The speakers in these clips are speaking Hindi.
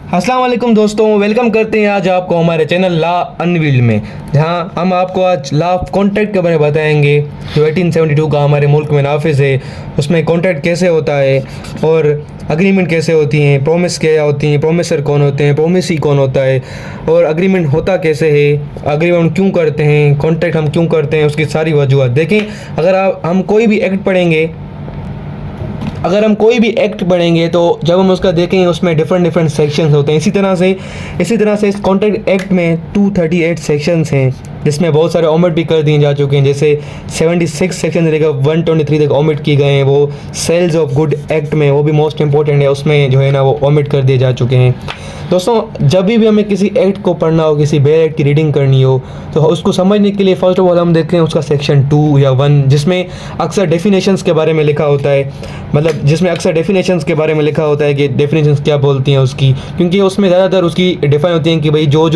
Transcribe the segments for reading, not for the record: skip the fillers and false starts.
अस्सलाम वालेकुम दोस्तों, वेलकम करते हैं आज आपको हमारे चैनल लॉ अनवील्ड में, जहां हम आपको आज लॉ ऑफ कॉन्ट्रैक्ट के बारे में बताएंगे। जो 1872 का हमारे मुल्क में नाफिज है, उसमें कॉन्ट्रैक्ट कैसे होता है और अग्रीमेंट कैसे होती हैं, प्रोमिस क्या होती हैं, प्रोमिसर कौन होते हैं, प्रोमिसी कौन होता है और अग्रीमेंट होता कैसे है, अग्रीमेंट क्यों करते हैं, कॉन्ट्रैक्ट हम क्यों करते हैं, उसकी सारी वजूहत देखें। हम कोई भी एक्ट पढ़ेंगे, तो जब हम उसका देखेंगे उसमें डिफरेंट सेक्शंस होते हैं। इसी तरह से इस कॉन्ट्रैक्ट एक्ट में 238 सेक्शंस हैं, जिसमें बहुत सारे ओमिट भी कर दिए जा चुके हैं। जैसे 76 सेक्शन से लेकर 123 तक ओमिट किए गए हैं। वो सेल्स ऑफ गुड एक्ट में वो भी मोस्ट इंपॉर्टेंट है, उसमें जो है ना वो ओमिट कर दिए जा चुके हैं। दोस्तों, जब भी हमें किसी एक्ट को पढ़ना हो, किसी बेल एक्ट की रीडिंग करनी हो, तो उसको समझने के लिए फर्स्ट ऑफ ऑल हम देखते हैं उसका सेक्शन 2 या 1, जिसमें अक्सर डेफिनेशंस के बारे में लिखा होता है। कि डेफिनेशंस क्या बोलती हैं उसकी, क्योंकि उसमें ज़्यादातर उसकी डिफाइन होती हैं कि भाई जो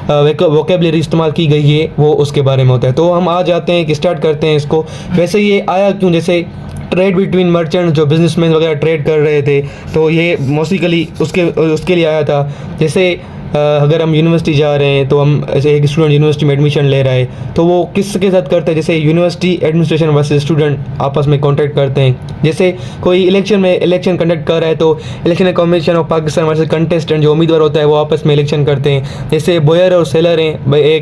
वोकेबलरी इस्तेमाल की गई है वो उसके बारे में होता है। तो हम आ जाते हैं कि स्टार्ट करते हैं इसको। वैसे ये आया क्यों, जैसे ट्रेड बिटवीन मर्चेंट, जो बिजनेसमैन वगैरह ट्रेड कर रहे थे, तो ये मोस्टली उसके लिए आया था। जैसे अगर हम यूनिवर्सिटी जा रहे हैं, तो हम ऐसे एक स्टूडेंट यूनिवर्सिटी में एडमिशन ले रहा है, तो वो किसके साथ करता है, जैसे यूनिवर्सिटी एडमिनिस्ट्रेशन वर्सेस स्टूडेंट आपस में कॉन्ट्रैक्ट करते हैं। जैसे कोई इलेक्शन कंडक्ट कर रहा है, तो election commission of Pakistan versus contestant, जो उम्मीदवार होता है वो आपस में इलेक्शन करते हैं। जैसे बॉयर और सेलर हैं, भाई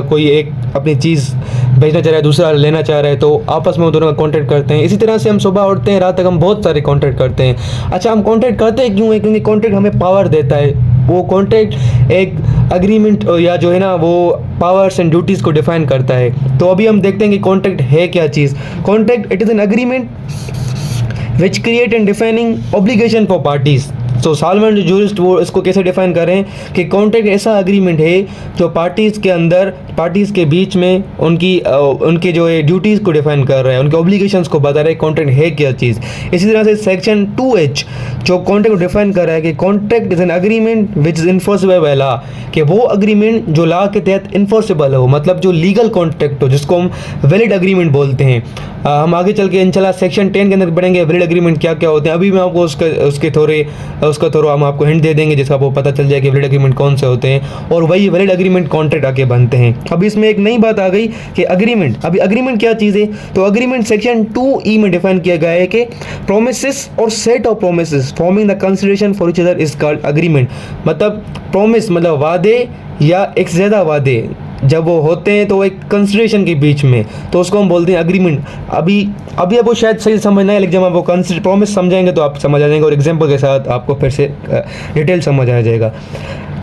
कोई एक अपनी चीज़ बेचना चाह रहा है, दूसरा लेना चाह रहा है, तो आपस में वो दोनों का कॉन्ट्रैक्ट करते हैं। इसी तरह से हम सुबह उठते हैं, रात तक हम बहुत सारे कॉन्ट्रैक्ट करते हैं। अच्छा, हम कॉन्ट्रैक्ट करते हैं क्यों है? क्योंकि कॉन्ट्रैक्ट हमें पावर देता है। वो कॉन्ट्रैक्ट एक अग्रीमेंट या जो है ना वो पावर्स एंड ड्यूटीज़ को डिफाइन करता है। तो अभी हम देखते हैं कि कॉन्ट्रैक्ट है क्या चीज़। Contract, it is an agreement which create and defining obligation for parties. तो सालमन जो जूरिस्ट वो इसको कैसे डिफाइन कर रहे हैं कि कॉन्ट्रैक्ट ऐसा अग्रीमेंट है जो पार्टीज़ के बीच में उनकी जो है ड्यूटीज़ को डिफाइन कर रहा है, उनके ऑब्लिगेशंस को बता रहा है कॉन्ट्रैक्ट है क्या चीज़। इसी तरह से सेक्शन 2H जो कॉन्ट्रैक्ट को डिफाइन कर रहा है कि contract is an agreement which is enforceable by law, कि वो अग्रीमेंट जो लॉ के तहत इन्फोर्सेबल हो, मतलब जो लीगल कॉन्ट्रैक्ट हो, जिसको हम वैलिड अग्रीमेंट बोलते हैं। हम आगे चल के इंशाल्लाह सेक्शन 10 के अंदर पढ़ेंगे वैलिड अग्रीमेंट क्या क्या होते हैं। अभी मैं आपको उसका थोड़ा हम आपको हिंट दे देंगे, जिसका आपको पता चल जाए कि वैलिड एग्रीमेंट कौन से होते हैं, और वही वैलिड एग्रीमेंट कॉन्ट्रैक्ट आके बनते हैं। अब इसमें एक नई बात आ गई कि अग्रीमेंट क्या चीज़ है। तो अग्रीमेंट सेक्शन 2E में डिफाइन किया गया है कि प्रोमिसेस और set of promises forming the consideration for each other is called agreement. मतलब प्रोमिस मतलब वादे या एक ज़्यादा वादे जब वो होते हैं तो एक कंसिडरेशन के बीच में, तो उसको हम बोलते हैं अग्रीमेंट। अभी आपको शायद सही समझना है, लेकिन जब आप वो प्रॉमिस समझाएंगे तो आप समझ आ जाएंगे, और एग्जांपल के साथ आपको फिर से डिटेल समझ आ जाएगा।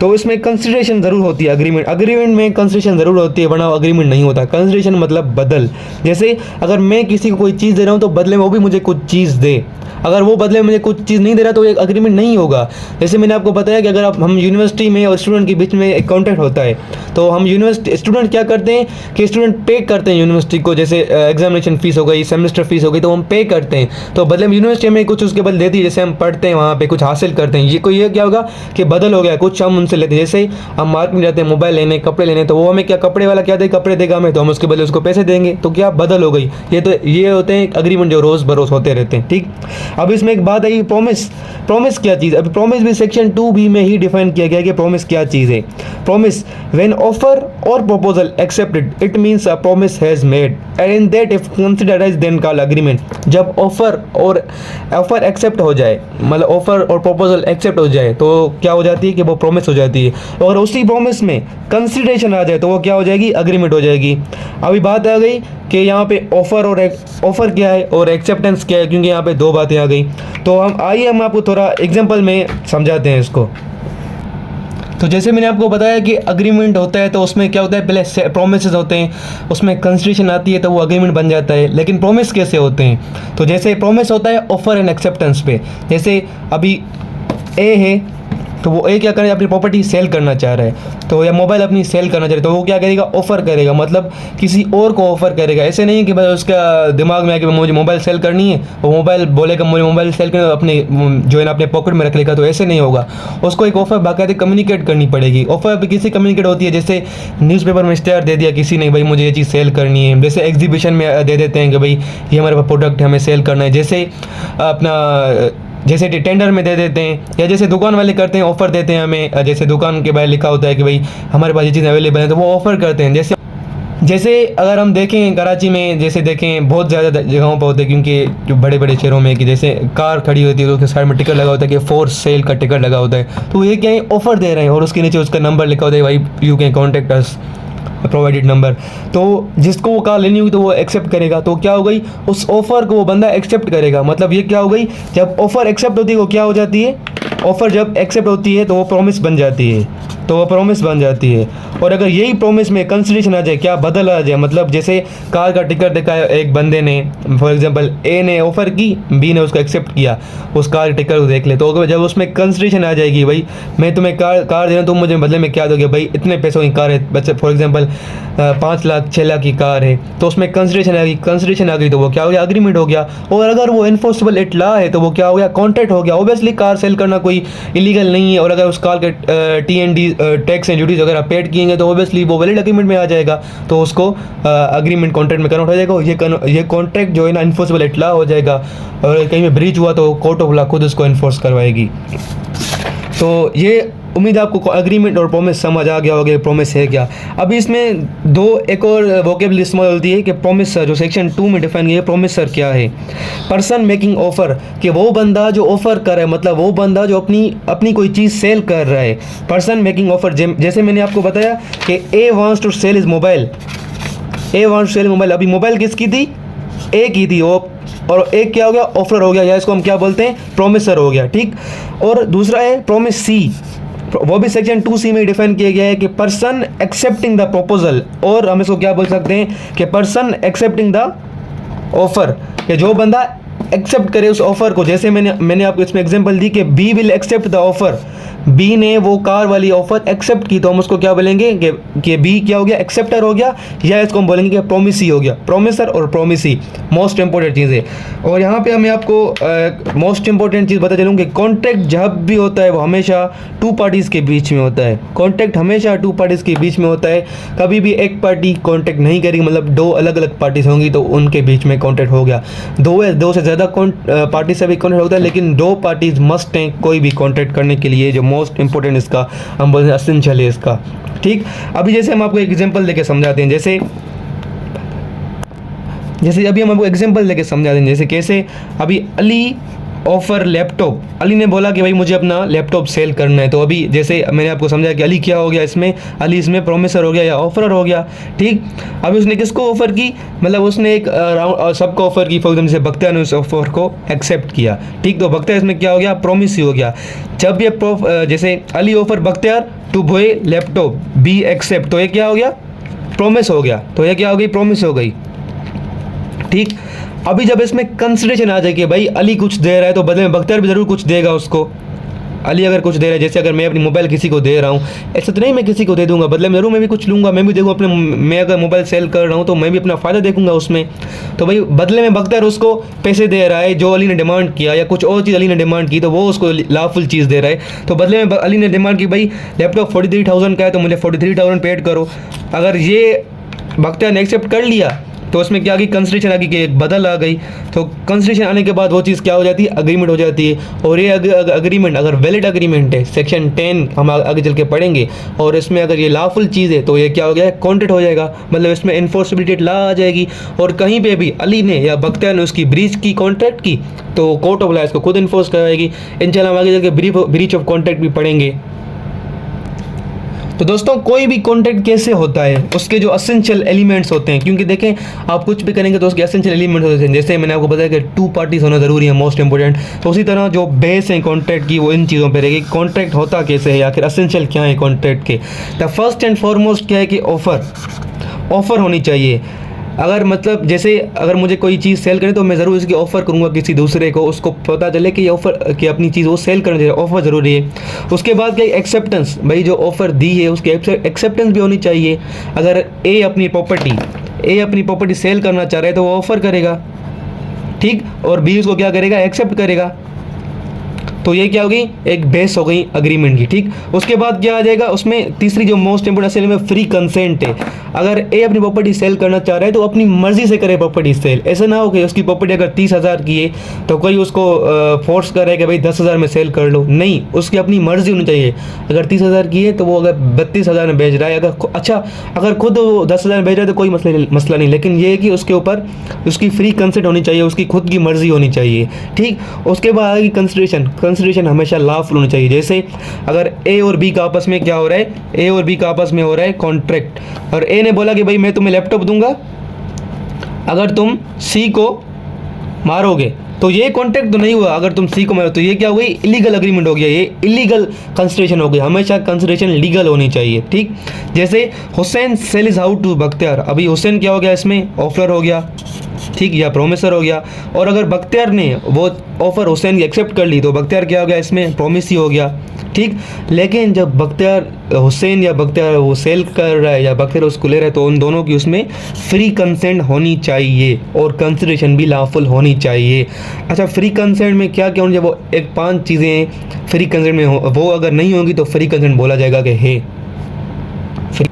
तो इसमें कंसिडरेशन ज़रूर होती है। अग्रीमेंट में कंसिडरेशन ज़रूर होती है, वरना अग्रीमेंट नहीं होता। कंसिडरेशन मतलब बदल। जैसे अगर मैं किसी को कोई चीज़ दे रहा हूँ, तो बदले में वो भी मुझे कुछ चीज़ दे। अगर वो बदले में मुझे कुछ चीज़ नहीं दे रहा, तो एक अग्रीमेंट नहीं होगा। जैसे मैंने आपको बताया कि अगर हम यूनिवर्सिटी में और स्टूडेंट के बीच में एक कॉन्ट्रैक्ट होता है, तो हम स्टूडेंट क्या करते हैं कि स्टूडेंट पे करते हैं यूनिवर्सिटी को। जैसे एग्जामिनेशन फीस हो गई, सेमेस्टर फीस हो गई, तो हम पे करते हैं। तो बदले में यूनिवर्सिटी में कुछ उसके बदले देती है। जैसे हम पढ़ते हैं, वहाँ पे कुछ हासिल करते हैं, ये क्या होगा कि बदल हो गया, कुछ हम उनसे लेते हैं। जैसे हम मार्केट में जाते हैं मोबाइल लेने, कपड़े लेने, तो वो हमें क्या कपड़े वाला क्या दे, कपड़े देगा हमें, तो हम उसके बदले उसको पैसे देंगे, तो क्या बदल हो गई। ये होते हैं अग्रीमेंट जो रोज़ बरोज़ होते रहते हैं। ठीक, अब इसमें एक बात आई, प्रॉमिस क्या चीज़। अभी प्रॉमिस भी सेक्शन 2B में ही डिफाइन किया गया कि प्रॉमिस क्या चीज़ है। प्रॉमिस, व्हेन ऑफर और proposal accepted, it means a promise has made and in that if considered as then called agreement. जब ऑफर एक्सेप्ट हो जाए, मतलब ऑफर और प्रपोजल एक्सेप्ट हो जाए, तो क्या हो जाती है कि वो प्रॉमिस हो जाती है। और उसी प्रॉमिस में कंसीडरेशन आ जाए, तो वो क्या हो जाएगी, अग्रीमेंट हो जाएगी। अभी बात आ गई कि यहाँ पे ऑफर क्या है और एक्सेप्टेंस क्या है, क्योंकि यहाँ पे दो बातें आ गई। तो हम आपको थोड़ा एग्जांपल में समझाते हैं इसको। तो जैसे मैंने आपको बताया कि अग्रीमेंट होता है, तो उसमें क्या होता है, पहले प्रोमिसेस होते हैं, उसमें कंसिडरेशन आती है, तो वो अग्रीमेंट बन जाता है। लेकिन प्रोमिस कैसे होते हैं? तो जैसे प्रोमिस होता है ऑफर एंड एक्सेप्टेंस पे। जैसे अभी ए है, तो वो ए क्या करेगा, अपनी प्रॉपर्टी सेल करना चाह रहा है, तो या मोबाइल अपनी सेल करना चाह रहा है, तो वो क्या करेगा, ऑफर करेगा, मतलब किसी और को ऑफर करेगा। ऐसे नहीं कि बस उसका दिमाग में आके मुझे मोबाइल सेल करनी है, वो मोबाइल बोलेगा मुझे मोबाइल सेल करना, अपने जो है ना अपने पॉकेट में रख लेगा, तो ऐसे नहीं होगा। उसको एक ऑफर बाकायदे कम्युनिकेट करनी पड़ेगी। ऑफर भी किसी कम्युनिकेट होती है, जैसे न्यूज़पेपर में इश्तेहार दे दिया किसी ने, भाई मुझे ये चीज़ सेल करनी है। जैसे एग्जीबिशन में दे देते हैं कि भाई ये हमारे पास प्रोडक्ट है, हमें सेल करना है। जैसे अपना जैसे टेंडर में दे देते हैं, या जैसे दुकान वाले करते हैं, ऑफ़र देते हैं हमें, जैसे दुकान के बाहर लिखा होता है कि भाई हमारे पास ये चीज़ अवेलेबल है, तो वो ऑफ़र करते हैं। जैसे अगर हम देखें कराची में, जैसे देखें बहुत ज़्यादा जगहों पर होते हैं, क्योंकि जो बड़े बड़े शहरों में कि जैसे कार खड़ी होती है तो उसके साइड में टिकट लगा होता है कि फॉर सेल का टिकट लगा होता है, तो ये क्या है, ऑफ़र दे रहे हैं, और उसके नीचे उसका नंबर लिखा होता है, भाई you can contact us provided number. तो जिसको वो कार लेनी होगी तो वो एक्सेप्ट करेगा, तो क्या हो गई, उस ऑफ़र को वो बंदा एक्सेप्ट करेगा। मतलब ये क्या हो गई, जब ऑफ़र एक्सेप्ट होती है वो क्या हो जाती है, ऑफ़र जब एक्सेप्ट होती है तो वो प्रॉमिस बन जाती है, तो वो प्रॉमिस बन जाती है। और अगर यही प्रॉमिस में कंसिडरेशन आ जाए, क्या बदल आ जाए, मतलब जैसे कार का टिकट देखा है एक बंदे ने, फॉर एग्जांपल ए ने ऑफ़र की, बी ने उसको एक्सेप्ट किया, उस कार के टिकट को देख ले, तो जब उसमें कंसिडरेशन आ जाएगी, भाई मैं तुम्हें कार दे रहा हूँ, तुम मुझे बदले में क्या दोगे, भाई इतने पैसों की कार है, बच्चे फॉर एग्जांपल 5 लाख 6 लाख की कार है, तो उसमें कंसिडरेशन आ गई तो वो क्या हो गया, अग्रीमेंट हो गया। और अगर वो इन्फोर्सेबल एट लॉ है तो वो क्या हो गया, कॉन्ट्रैक्ट हो गया। ऑब्वियसली कार सेल करना कोई इलीगल नहीं है, और अगर उस कार के TND टैक्स एंड ड्यूटीज वगैरह पेड किएंगे तो ऑब्वियसली वो वैलिड अग्रीमेंट में आ जाएगा, तो उसको अग्रीमेंट कॉन्ट्रैक्ट में कन्वर्ट हो जाएगा। ये कॉन्ट्रैक्ट जो है ना इन्फोर्सेबल एट लॉ हो जाएगा, और कहीं में ब्रीच हुआ तो कोर्ट ऑफ लॉ खुद उसको इन्फोर्स करवाएगी। तो ये उम्मीद आपको एग्रीमेंट और प्रॉमिस समझ आ गया होगा, प्रॉमिस है क्या। अभी इसमें एक और वोकेबलरी इस्तेमाल होती है कि प्रॉमिस सर, जो सेक्शन 2 में डिफाइन किया है, प्रॉमिस सर क्या है, पर्सन मेकिंग ऑफर, कि वो बंदा जो ऑफर कर रहा है, मतलब वो बंदा जो अपनी कोई चीज़ सेल कर रहा है। पर्सन मेकिंग ऑफर, जैसे मैंने आपको बताया कि A wants to sell is mobile, A wants to sell mobile, अभी मोबाइल किसकी थी, ए की थी, और एक क्या हो गया, ऑफर हो गया, या इसको हम क्या बोलते हैं, प्रॉमिसर हो गया, ठीक। और दूसरा है प्रॉमिस सी, वो भी सेक्शन 2C में डिफाइन किया गया है कि पर्सन एक्सेप्टिंग द प्रपोजल, और हम इसको क्या बोल सकते हैं कि पर्सन एक्सेप्टिंग द ऑफर, कि जो बंदा एक्सेप्ट करे उस ऑफर को। जैसे मैंने आपको इसमें एग्जांपल दी कि B will accept the offer, B ने वो कार वाली ऑफर एक्सेप्ट की, तो हम उसको क्या बोलेंगे कि बी क्या हो गया, एक्सेप्टर हो गया, या इसको हम बोलेंगे कि प्रोमिसी हो गया, प्रोमिसर और प्रोमिसी मोस्ट इंपॉर्टेंट चीज़ है। और यहाँ पे मैं आपको मोस्ट इंपॉर्टेंट चीज़ बता चलूँ कि कॉन्ट्रैक्ट जब भी होता है वो हमेशा 2 पार्टीज़ के बीच में होता है, कॉन्ट्रैक्ट हमेशा 2 पार्टीज़ के बीच में होता है, कभी भी एक पार्टी कॉन्ट्रैक्ट नहीं करेगी, मतलब 2 अलग अलग पार्टीज होंगी तो उनके बीच में कॉन्ट्रैक्ट हो गया। 2 से ज़्यादा पार्टी से भी कॉन्ट्रैक्ट होता है, लेकिन 2 पार्टीज मस्ट हैं कोई भी कॉन्ट्रैक्ट करने के लिए, जो मोस्ट इंपॉर्टेंट इसका हम बोलते हैं एसेंशियल है इसका, ठीक। अभी जैसे हम आपको एक एग्जांपल लेके समझाते हैं, जैसे अभी हम आपको एग्जांपल लेके समझाते हैं, जैसे कैसे अभी अली ऑफर लैपटॉप, अली ने बोला कि भाई मुझे अपना लैपटॉप सेल करना है, तो अभी जैसे मैंने आपको समझाया कि अली क्या हो गया इसमें, अली इसमें प्रोमिसर हो गया या ऑफरर हो गया, ठीक। अभी उसने किसको ऑफर की, मतलब उसने एक सबको ऑफर की, फॉर एग्जाम्पल जैसे बख्तियार ने उस ऑफर को एक्सेप्ट किया, ठीक। तो बख्तियार इसमें क्या हो गया, प्रोमिस हो गया। जब ये जैसे Ali offer Bakhtiyar to buy laptop, B accept, तो ये क्या हो गया, प्रोमिस हो गया, तो ये क्या हो गई, प्रोमिस हो गई, ठीक। अभी जब इसमें कंसिडरेशन आ जाए कि भाई अली कुछ दे रहा है तो बदले में बख्तियार भी ज़रूर कुछ देगा उसको, अली अगर कुछ दे रहा है, जैसे अगर मैं अपनी मोबाइल किसी को दे रहा हूँ, ऐसा तो नहीं मैं किसी को दे दूंगा, बदले में ज़रूर मैं भी कुछ लूँगा, मैं भी देखूँ अपने, मैं अगर मोबाइल सेल कर रहा हूँ तो मैं भी अपना फ़ायदा देखूंगा उसमें, तो भाई बदले में बख्तियार उसको पैसे दे रहा है जो अली ने डिमांड किया, या कुछ और चीज़ अली ने डिमांड की तो वो उसको लाफुल चीज़ दे रहा है, तो बदले में अली ने डिमांड की भाई लैपटॉप 43,000 का है तो मुझे 43,000 पेड करो, अगर ये बख्तियार ने एक्सेप्ट कर लिया तो उसमें क्या आ गई, कंसिडरेशन आ गई कि एक बदल आ गई, तो कंसिडरेशन आने के बाद वो चीज़ क्या हो जाती है, अग्रीमेंट हो जाती है। और ये अग्रीमेंट अगर वैलिड अग्रीमेंट है, सेक्शन 10 हम आगे चल के पढ़ेंगे, और इसमें अगर ये लॉफुल चीज़ है तो ये क्या हो गया, कॉन्ट्रैक्ट हो जाएगा, मतलब इसमें इन्फोर्सिबिलिटी लॉ आ जाएगी, और कहीं पे भी अली ने या बख्तियार ने उसकी ब्रीच की, कॉन्ट्रैक्ट की, तो कोर्ट ऑफ लॉ इसको खुद इन्फोर्स कराएगी। इंशाल्लाह हम आगे चल के ब्रीच ऑफ कॉन्ट्रैक्ट भी पढ़ेंगे। तो दोस्तों कोई भी कॉन्ट्रैक्ट कैसे होता है, उसके जो एसेंशियल एलिमेंट्स होते हैं, क्योंकि देखें आप कुछ भी करेंगे तो उसके एसेंशियल एलिमेंट्स होते हैं, जैसे मैंने आपको बताया कि 2 पार्टीज होना ज़रूरी है, मोस्ट इंपॉर्टेंट, तो उसी तरह जो बेस है कॉन्ट्रैक्ट की वो इन चीज़ों पर रहेगी, कॉन्ट्रैक्ट होता कैसे है, आखिर एसेंशियल क्या है कॉन्ट्रैक्ट के। द फर्स्ट एंड फॉरमोस्ट क्या है कि ऑफ़र होनी चाहिए। अगर मतलब जैसे अगर मुझे कोई चीज़ सेल करें तो मैं ज़रूर इसकी ऑफ़र करूँगा किसी दूसरे को, उसको पता चले कि ये ऑफ़र कि अपनी चीज़ वो सेल करना चाहिए, ऑफ़र ज़रूरी है। उसके बाद क्या, एक्सेप्टेंस, भाई जो ऑफ़र दी है उसकी एक्सेप्टेंस भी होनी चाहिए। अगर ए अपनी प्रॉपर्टी सेल करना चाह रहा है तो वो ऑफ़र करेगा, ठीक, और बी उसको क्या करेगा, एक्सेप्ट करेगा। तो ये क्या होगी, एक बेस हो गई अग्रीमेंट की, ठीक। उसके बाद क्या आ जाएगा उसमें, तीसरी जो मोस्ट इंपोर्टेंट असल में फ्री कंसेंट है। अगर ए अपनी प्रॉपर्टी सेल करना चाह रहा है तो अपनी मर्जी से करे प्रॉपर्टी सेल। ऐसा ना हो कि उसकी प्रॉपर्टी अगर 30,000 की है तो कोई उसको फोर्स करे कि भाई 10,000 में सेल कर लो, नहीं, उसकी अपनी मर्जी होनी चाहिए। अगर 30,000 की है तो वो अगर 32,000 में बेच रहा है, अगर खुद वो 10,000 में बेच रहा है तो कोई मसला नहीं, लेकिन ये है कि उसके ऊपर उसकी फ्री कंसेंट होनी चाहिए, उसकी खुद की मर्जी होनी चाहिए, ठीक। उसके बाद आएगी कंसिडरेशन हमेशा लॉफुल होनी चाहिए। जैसे अगर ए और बी का आपस में क्या हो रहा है, ए और बी का आपस में हो रहा है कॉन्ट्रैक्ट, और ए ने बोला कि भाई मैं तुम्हें लैपटॉप दूंगा अगर तुम सी को मारोगे, तो ये कॉन्ट्रैक्ट तो नहीं हुआ। अगर तुम सी को मारो तो ये क्या हो गई, इलीगल अग्रीमेंट हो गया, ये इलीगल कंसिडरेशन हो गई। हमेशा कंसिडरेशन लीगल होनी चाहिए, ठीक। जैसे Hussain sale is out to Bakhtiyar, अभी हुसैन क्या हो गया इसमें, ऑफर हो गया, ठीक, या प्रोमिसर हो गया। और अगर बख्तियार ने वो ऑफर हुसैन की एक्सेप्ट कर ली तो बख्तियार क्या हो गया इसमें, प्रोमिस ही हो गया, ठीक। लेकिन जब बख्तियार हुसैन या बख्तियार वो सेल कर रहा है या बख्तियार उसको ले रहा है तो उन दोनों की उसमें फ्री कंसेंट होनी चाहिए और कंसिडरेशन भी लॉफुल होनी चाहिए। अच्छा, फ्री कंसेंट में क्या क्या होना चाहिए, वो एक 5 चीज़ें फ्री कंसेंट में हो, वो अगर नहीं होंगी तो फ्री कंसेंट बोला जाएगा कि है फ्री।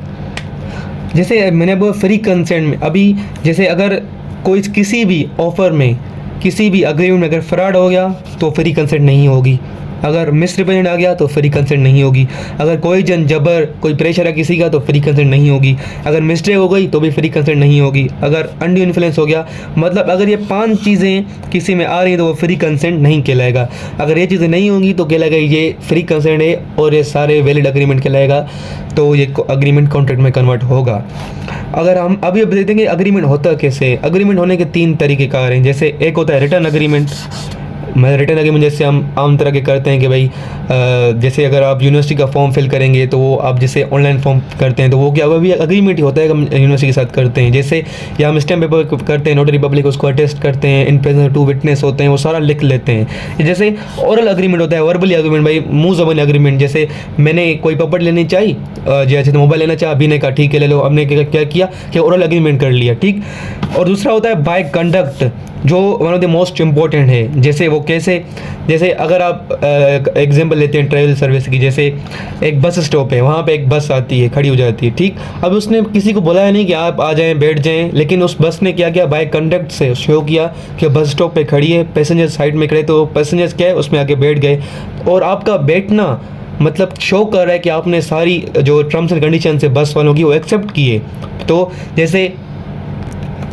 जैसे मैंने बोला फ्री कंसेंट में, अभी जैसे अगर कोई किसी भी ऑफर में, किसी भी अग्रीमेंट में अगर फ्रॉड हो गया तो फ्री कंसेंट नहीं होगी। अगर मिसरिप्रेजेंट आ गया तो फ्री कंसेंट नहीं होगी। अगर कोई जबर कोई प्रेशर है किसी का तो फ्री कंसेंट नहीं होगी। अगर मिस्टेक हो गई तो भी फ्री कंसेंट नहीं होगी। अगर अनड्यू इन्फ्लुएंस हो गया, मतलब अगर ये 5 चीज़ें किसी में आ रही हैं तो वो फ्री कंसेंट नहीं कहलाएगा। अगर ये चीज़ें नहीं होंगी तो कहलाएगा ये फ्री कंसेंट है और ये सारे वैलिड अग्रीमेंट कहलाएगा, तो ये अग्रीमेंट कॉन्ट्रैक्ट में कन्वर्ट होगा। अगर हम अभी देखेंगे अग्रीमेंट होता कैसे, अग्रीमेंट होने के 3 तरीक़ेकार हैं। जैसे एक होता है रिटर्न अग्रीमेंट, रिटर्न अग्रीमेंट जैसे हम आम तरह के करते हैं कि भाई जैसे अगर आप यूनिवर्सिटी का फॉर्म फिल करेंगे तो वो आप जैसे ऑनलाइन फॉर्म करते हैं तो वो क्या होगा, भी एग्रीमेंट ही होता है, हम यूनिवर्सिटी के साथ करते हैं। जैसे या हम स्टैम्प पेपर करते हैं, नोटरी पब्लिक उसको अटेस्ट करते हैं, इन प्रेजेंस 2 विटनेस होते हैं, वो सारा लिख लेते हैं। जैसे ओरल अग्रीमेंट होता है, वर्बली अग्रीमेंट, भाई मुँह ज़बानी अग्रीमेंट। जैसे मैंने कोई प्रॉपर्टी लेनी चाहिए, जैसे तो मोबाइल लेना चाहिए, अभी ने कहा ठीक है ले लो, हमने क्या किया कि ओरल अग्रीमेंट कर लिया, ठीक। और दूसरा होता है बाय कंडक्ट, जो one of the most important है। जैसे वो कैसे, जैसे अगर आप एग्जांपल लेते हैं ट्रैवल सर्विस की, जैसे एक बस स्टॉप है, वहाँ पे एक बस आती है, खड़ी हो जाती है, ठीक। अब उसने किसी को बोला नहीं कि आप आ जाएं बैठ जाएं, लेकिन उस बस ने क्या किया, बाय कंडक्ट से शो किया कि बस स्टॉप पे खड़ी है, पैसेंजर साइड में खड़े, तो पैसेंजर्स क्या है उसमें आके बैठ गए। और आपका बैठना मतलब शो कर रहा है कि आपने सारी जो टर्म्स एंड कंडीशन है बस वालों की वो एक्सेप्ट किए। तो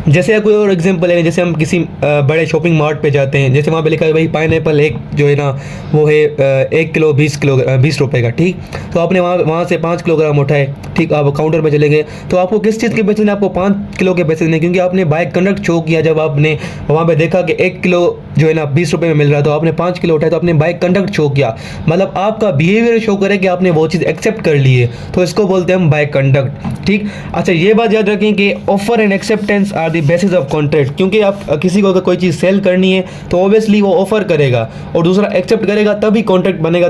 जैसे कोई और एग्जांपल है, जैसे हम किसी बड़े शॉपिंग मार्ट पे जाते हैं, जैसे वहाँ पे लिखा है भाई पाइनएप्पल एक जो है ना वो है 1 किलो 20 रुपए का, ठीक। तो आपने वहाँ से 5 किलोग्राम उठाए, ठीक। आप काउंटर पे चले गए तो आपको किस चीज़ के पैसे देने, आपको 5 किलो के पैसे देने, क्योंकि आपने बाय कंडक्ट शो किया। जब आपने वहाँ पर देखा कि 1 किलो जो है ना 20 रुपये में मिल रहा है तो आपने 5 किलो उठाए, तो आपने बाय कंडक्ट शो किया, मतलब आपका बिहेवियर शो करे कि आपने वो चीज़ एक्सेप्ट कर ली है, तो इसको बोलते हैं हम बाय कंडक्ट, ठीक। अच्छा, ये बात याद रखें कि offer and acceptance are the basis of contract, क्योंकि आप किसी को अगर कोई चीज़ सेल करनी है तो ऑब्वियसली वो ऑफर करेगा और दूसरा एक्सेप्ट करेगा, तभी कॉन्ट्रैक्ट बनेगा,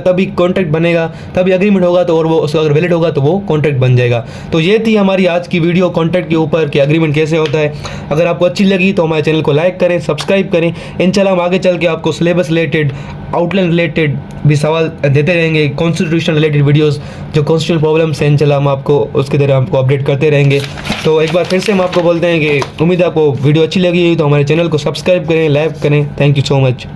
तभी अग्रीमेंट होगा, तो और वो अगर वैलिड होगा तो वो कॉन्ट्रैक्ट बन जाएगा। तो ये थी हमारी आज की वीडियो कॉन्ट्रैक्ट के ऊपर कि अग्रीमेंट कैसे होता है। अगर आपको अच्छी लगी तो हमारे चैनल को लाइक करें, सब्सक्राइब करें। इंशाल्लाह हम आगे चल के आपको सिलेबस रिलेटेड, आउटलाइन रिलेटेड भी सवाल देते रहेंगे, कॉन्स्टिट्यूशन रिलेटेड वीडियोस जो कॉन्स्टिट्यूशनल प्रॉब्लम्स हैं, इंशाल्लाह हम आपको उसके तरह आपको अपडेट करते रहेंगे। तो एक बार फिर से हम आपको बोलते हैं कि उम्मीद है आपको वीडियो अच्छी लगी तो हमारे चैनल को सब्सक्राइब करें, लाइक करें। Thank you so much.